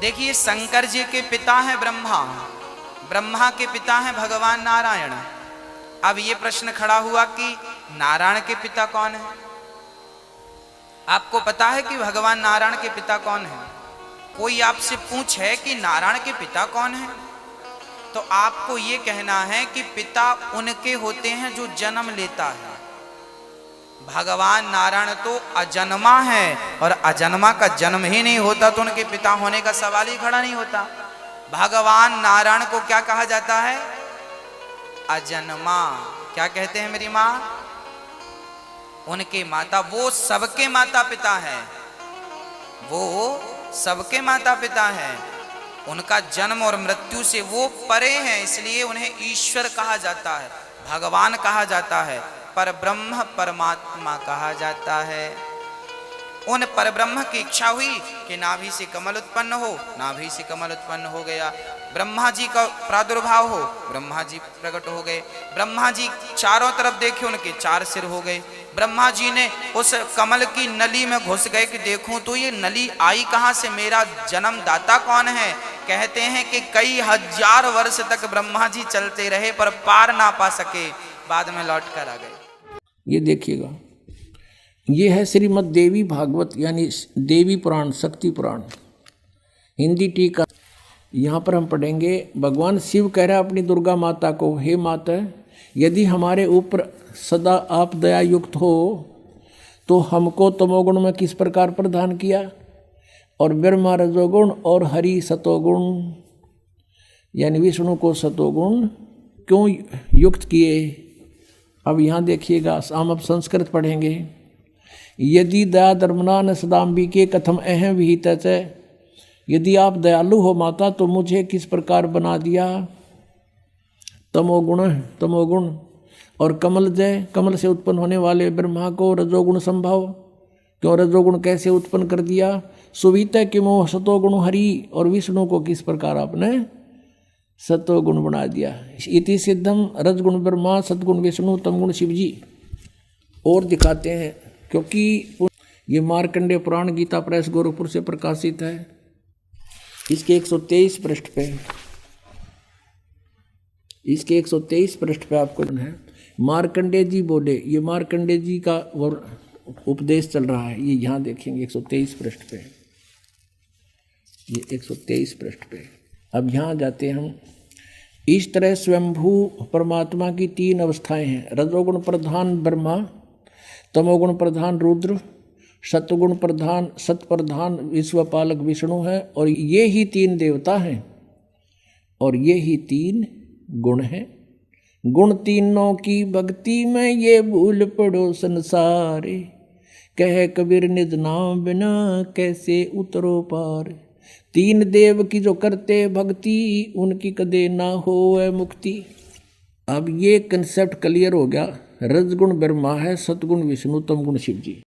देखिए, शंकर जी के पिता हैं ब्रह्मा, ब्रह्मा के पिता हैं भगवान नारायण। अब ये प्रश्न खड़ा हुआ कि नारायण के पिता कौन है? आपको पता है कि भगवान नारायण के पिता कौन है? कोई आपसे पूछे कि नारायण के पिता कौन है, तो आपको ये कहना है कि पिता उनके होते हैं जो जन्म लेता है। भगवान नारायण तो अजन्मा है, और अजन्मा का जन्म ही नहीं होता तो उनके पिता होने का सवाल ही खड़ा नहीं होता। भगवान नारायण को क्या कहा जाता है? अजन्मा। क्या कहते हैं मेरी माँ? उनके माता, वो सबके माता पिता है, वो सबके माता पिता है। उनका जन्म और मृत्यु से वो परे हैं, इसलिए उन्हें ईश्वर कहा जाता है, भगवान कहा जाता है, पर ब्रह्म परमात्मा कहा जाता है। उन परब्रह्म की इच्छा हुई कि नाभि से कमल उत्पन्न हो, नाभि से कमल उत्पन्न हो गया। ब्रह्मा जी का प्रादुर्भाव हो, ब्रह्मा जी प्रकट हो गए। ब्रह्मा जी चारों तरफ देखे, उनके 4 सिर हो गए। ब्रह्मा जी ने उस कमल की नली में घुस गए कि देखूं तो ये नली आई कहां से, मेरा जन्मदाता कौन है। कहते हैं कि कई हजार वर्ष तक ब्रह्मा जी चलते रहे पर पार ना पा सके, बाद में लौट कर आ गए। ये देखिएगा, ये है श्रीमद् देवी भागवत यानी देवी पुराण, शक्ति पुराण, हिंदी टीका। यहाँ पर हम पढ़ेंगे, भगवान शिव कह रहा है अपनी दुर्गा माता को, हे माता, यदि हमारे ऊपर सदा आप दया युक्त हो तो हमको तमोगुण में किस प्रकार प्रदान किया, और ब्रह्मा रजोगुण और हरि सतोगुण यानी विष्णु को सतोगुण क्यों युक्त किए। अब यहाँ देखिएगा, हम अब संस्कृत पढ़ेंगे। यदि दया धर्मना न सदाम्बिके कथम अहम विहित है, यदि आप दयालु हो माता तो मुझे किस प्रकार बना दिया। तमोगुण और कमल जय, कमल से उत्पन्न होने वाले ब्रह्मा को रजोगुण संभव, क्यों रजोगुण कैसे उत्पन्न कर दिया। सुवित किमो सतोगुण हरि, और विष्णु को किस प्रकार आपने सतोगुण बना दिया। इति सिद्धम रजगुण ब्रह्मा सतगुण विष्णु तमगुण शिवजी। और दिखाते हैं, क्योंकि ये मार्कंडेय पुराण गीता प्रेस गोरखपुर से प्रकाशित है। इसके 123 पृष्ठ पे, इसके 123 पृष्ठ पे आपको है, मार्कंडेय जी बोले, ये मार्कंडेय जी का उपदेश चल रहा है। ये यहाँ देखेंगे 123 पृष्ठ पे, ये 123 पृष्ठ पे। अब यहाँ जाते हैं हम। इस तरह स्वयंभू परमात्मा की 3 अवस्थाएं हैं, रजोगुण प्रधान ब्रह्मा, तमोगुण प्रधान रुद्र, सतगुण प्रधान सत प्रधान विश्वपालक विष्णु है, और ये ही 3 देवता हैं, और ये ही 3 गुण हैं। गुण तीनों की भक्ति में ये भूल पड़ो संसारे, कह कबीर निज नाम बिना कैसे उतरो पार। 3 देव की जो करते भक्ति, उनकी कदे ना होए मुक्ति। अब ये कंसेप्ट क्लियर हो गया। रजगुण ब्रह्मा है, सतगुण विष्णु, तमगुण शिव जी।